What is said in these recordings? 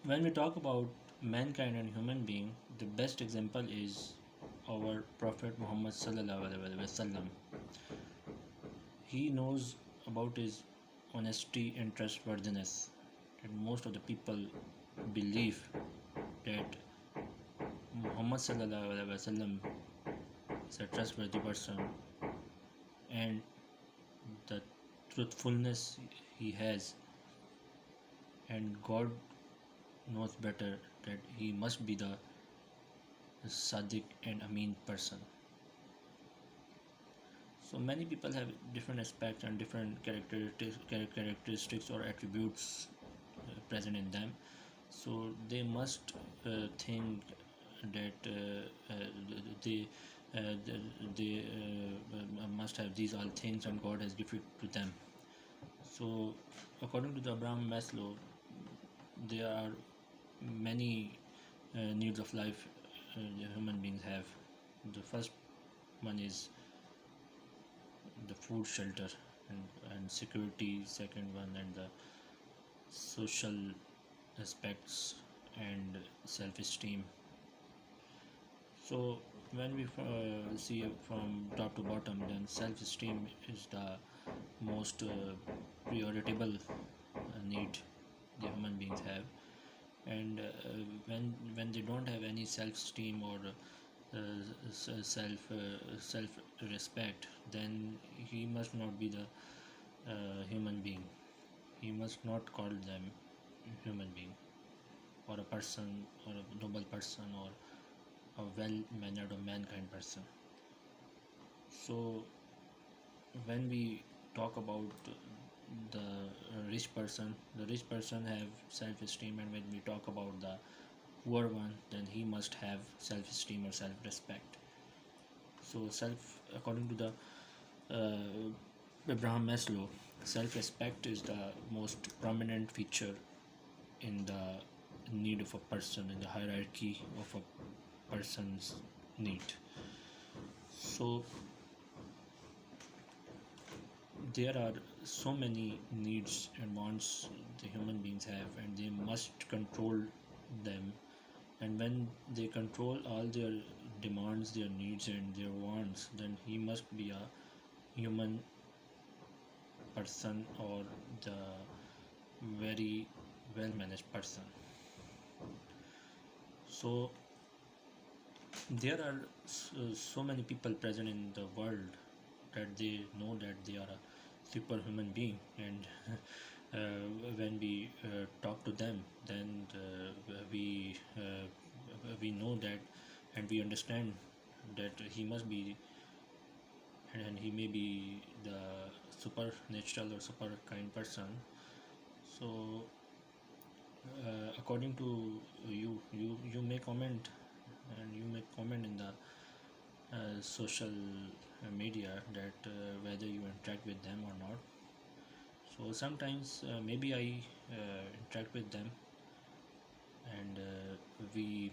When we talk about mankind and human being, the best example is our Prophet Muhammad sallallahu alaihi wasallam. He knows about his honesty and trustworthiness, and most of the people believe that Muhammad sallallahu alaihi wasallam is a trustworthy person, and the truthfulness he has, and God knows better that he must be the Sadiq and Amin person. So many people have different aspects and different characteristics or attributes present in them. So they must think that they must have these all things, and God has given it to them. So according to the Abraham Maslow, there are many needs of life human beings have. The first one is the food, shelter, and security. Second one, and the social aspects and self-esteem. So when we see it from top to bottom, then self-esteem is the most prioritable need the human beings have. And when they don't have any self-esteem or self respect, then he must not be the human being. He must not call them human being, or a person, or a noble person, or a well mannered or mankind person. So when we talk about the the rich person have self esteem, and when we talk about the poor one, then he must have self esteem or self respect. So according to the Abraham Maslow, self respect is the most prominent feature in the need of a person, in the hierarchy of a person's need. So there are so many needs and wants the human beings have, and they must control them. And when they control all their demands, their needs, and their wants, then he must be a human person, or the very well managed person. So there are so many people present in the world that they know that they are a superhuman being, and when we talk to them, then we know that, and we understand that he must be, and he may be the supernatural or super kind person. So according to you may comment, and you may comment in the social media that whether you interact with them or not. So sometimes maybe I interact with them, and uh, we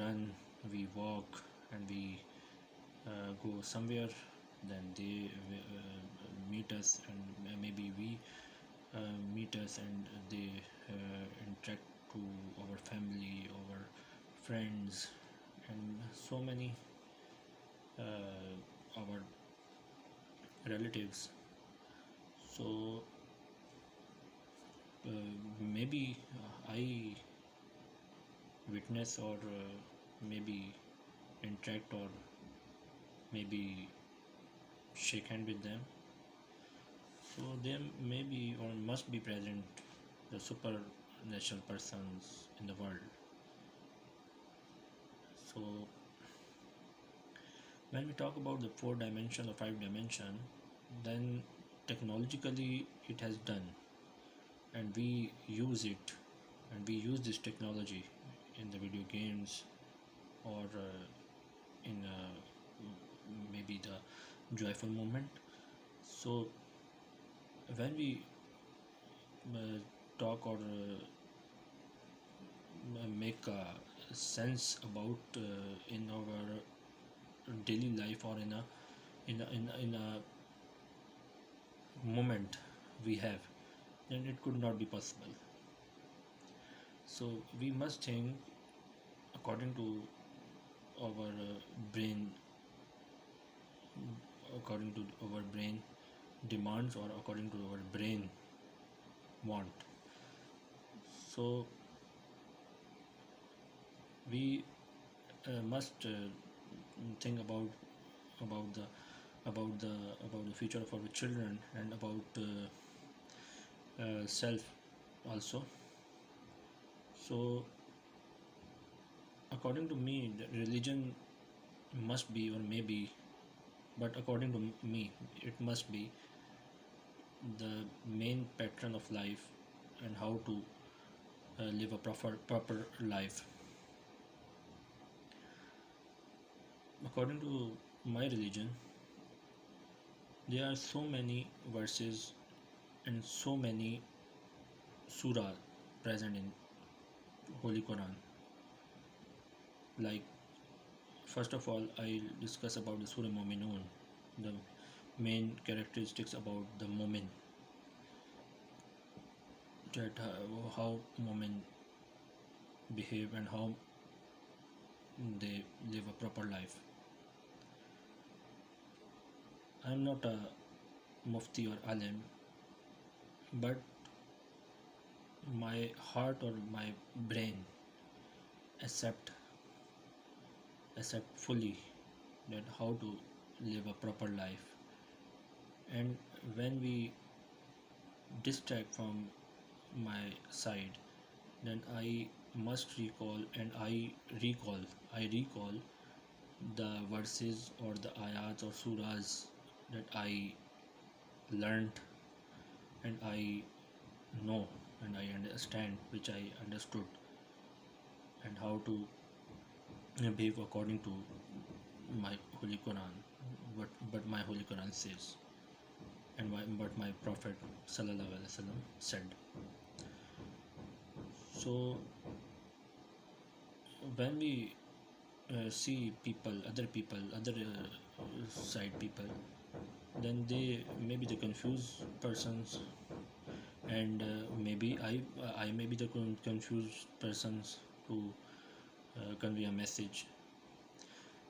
run, we walk, and we go somewhere. Then they meet us, and maybe we meet us, and they interact to our family, our friends, and so many our relatives. So maybe I witness, or maybe interact, or maybe shake hand with them. So there may be or must be present the supernatural persons in the world. So when we talk about the four dimension or five dimension, then technologically it has done, and we use it, and we use this technology in the video games, or in maybe the joyful moment. So when we talk, or make sense about in our daily life, or in a moment we have, then it could not be possible. So we must think according to our brain, according to our brain demands, or according to our brain want. So we must think about the about the about the future of our children, and about self also. So according to me, the religion must be, or maybe, but according to me, it must be the main pattern of life, and how to live a proper life. According to my religion, there are so many verses and so many surah present in Holy Quran. Like, first of all, I'll discuss about the Surah Mu'minun, the main characteristics about the Mu'min, that how Mu'min behave and how they live a proper life. I'm not a mufti or alim, but my heart or my brain accept accept fully that how to live a proper life. And when we distract from my side, then I must recall, and I recall the verses or the ayats or surahs that I learned, and I know, and I understand, which I understood, and how to behave according to my Holy Quran, but my Holy Quran says, and what my Prophet Sallallahu Alaihi Wasallam said. So when we see people, other side people, then they maybe the confused persons, and maybe I may be the confused persons who convey a message.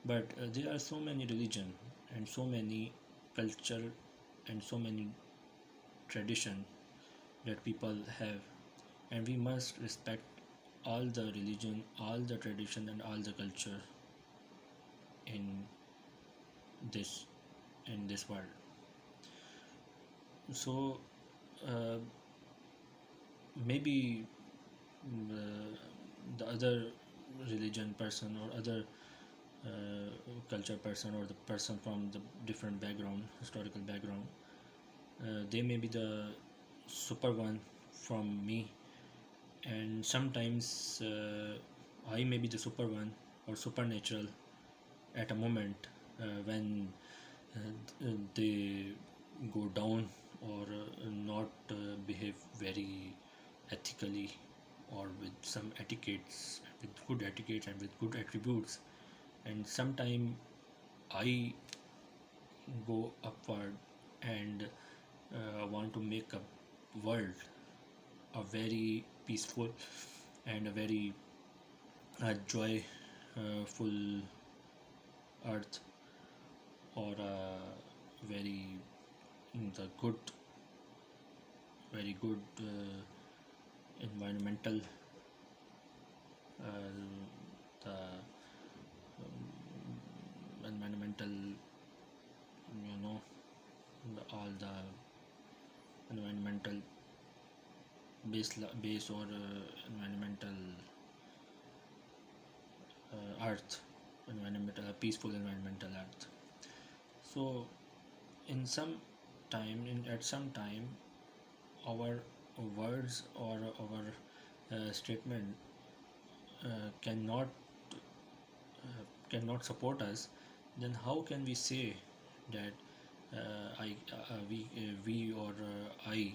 But there are so many religion, and so many culture, and so many tradition that people have, and we must respect all the religion, all the tradition, and all the culture in this in this world. So uh, maybe the other religion person, or other culture person, or the person from the different background, historical background, they may be the super one from me, and sometimes I may be the super one or supernatural at a moment when they go down, or not behave very ethically, or with some etiquettes, with good etiquettes and with good attributes. And sometime I go upward, and want to make a world a very peaceful, and a very joy full earth, or a very the good very good environmental, the environmental, you know, all the environmental base, or environmental earth, environmental peaceful environmental earth. So in some at some time, our words, or our statement cannot support us, then how can we say that we, or I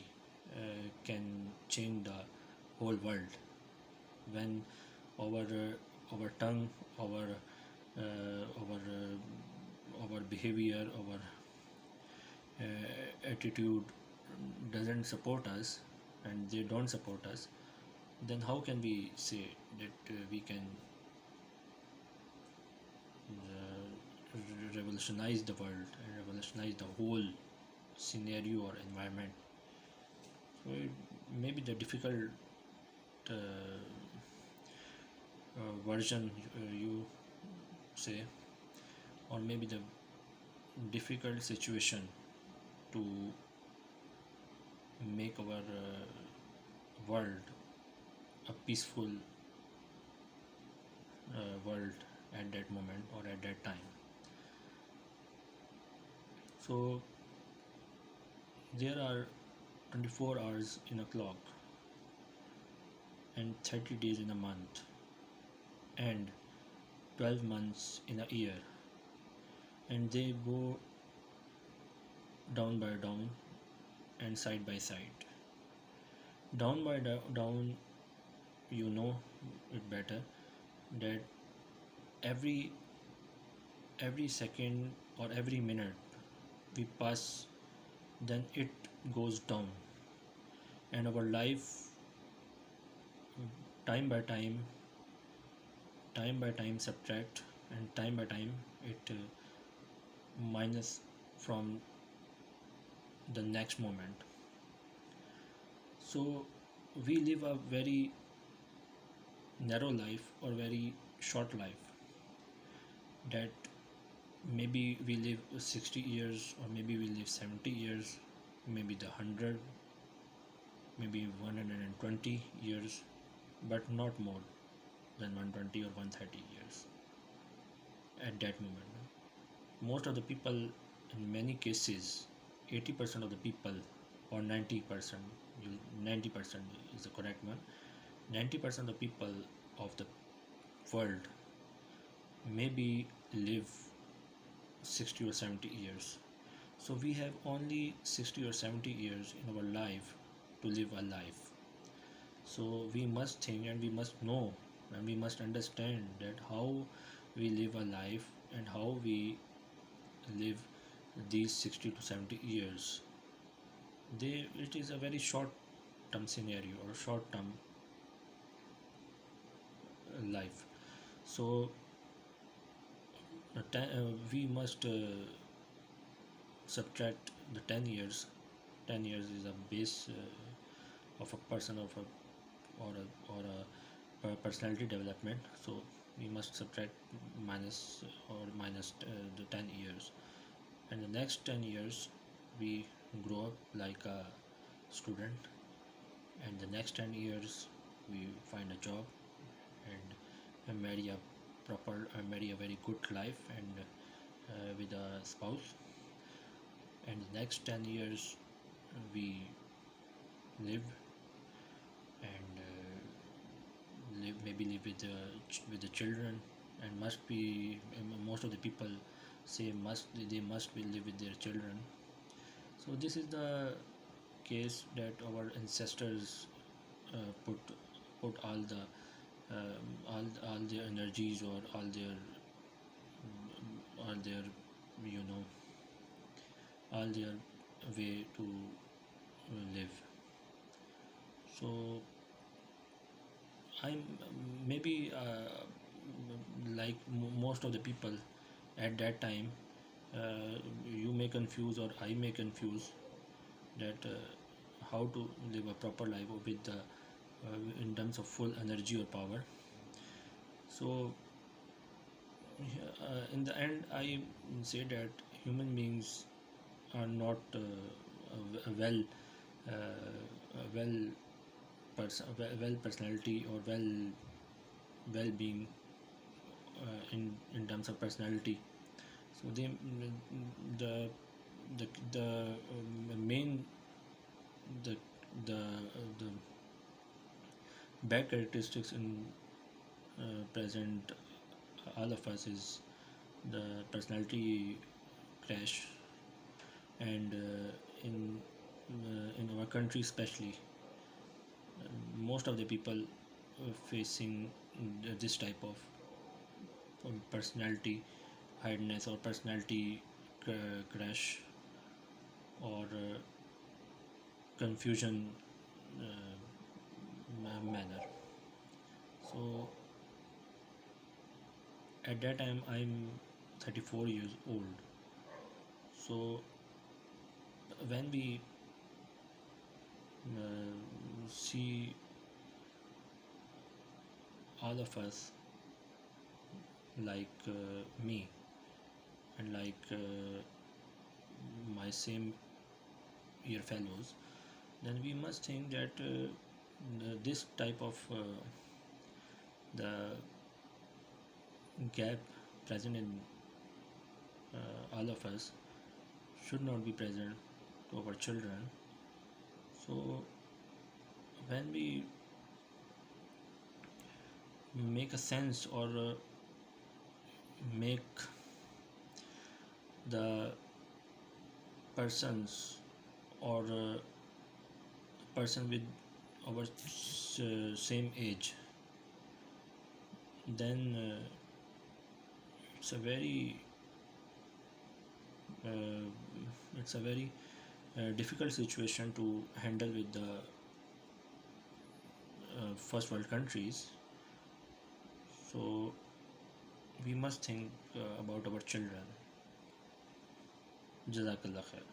can change the whole world, when our tongue, our behavior, our attitude doesn't support us, and they don't support us. then how can we say that we can revolutionize the world and revolutionize the whole scenario or environment? So it may be the difficult uh, version you say, or maybe the difficult situation to make our world a peaceful world at that moment or at that time. So there are 24 hours in a clock and 30 days in a month and 12 months in a year, and they go down by down and side by side. Down by down, you know it better that every second or every minute we pass, then it goes down, and our life time by time subtract, and time by time it minus from the next moment. So we live a very narrow life or very short life, that maybe we live 60 years or maybe we live 70 years, maybe the 100, maybe 120 years, but not more than 120 or 130 years at that moment. Most of the people, in many cases, 80% of the people, or 90%, 90% is the correct one, 90% of the people of the world maybe live 60 or 70 years. So we have only 60 or 70 years in our life to live a life. So we must think and we must know and we must understand that how we live a life and how we live these 60 to 70 years. It is a very short term scenario or short term life. So we must subtract the 10 years. 10 years is a base of a person of a personality development. So we must subtract minus or minus the 10 years, and the next 10 years we grow up like a student, and the next 10 years we find a job and marry a marry a very good life and with a spouse, and the next 10 years we live and live with the children, and must be most of the people say they must be live with their children. So this is the case that our ancestors put all their energies or all their you know all their way to live. So I'm maybe like most of the people at that time, you may confuse or I may confuse that how to live a proper life with the in terms of full energy or power. So in the end, I say that human beings are not well well well personality or well being in terms of personality. So the main the the bad characteristics in present all of us is the personality clash, and in our country especially, most of the people facing this type of personality hardness or personality crash or confusion uh, manner. So at that time I'm 34 years old. So when we see all of us, like me and like my same year fellows, then we must think that this type of the gap present in all of us should not be present to our children. So when we make a sense or make the persons or person with our same age, then it's a very uh, it's a very difficult situation to handle with the first world countries. So we must think about our children. Jazakallah khair.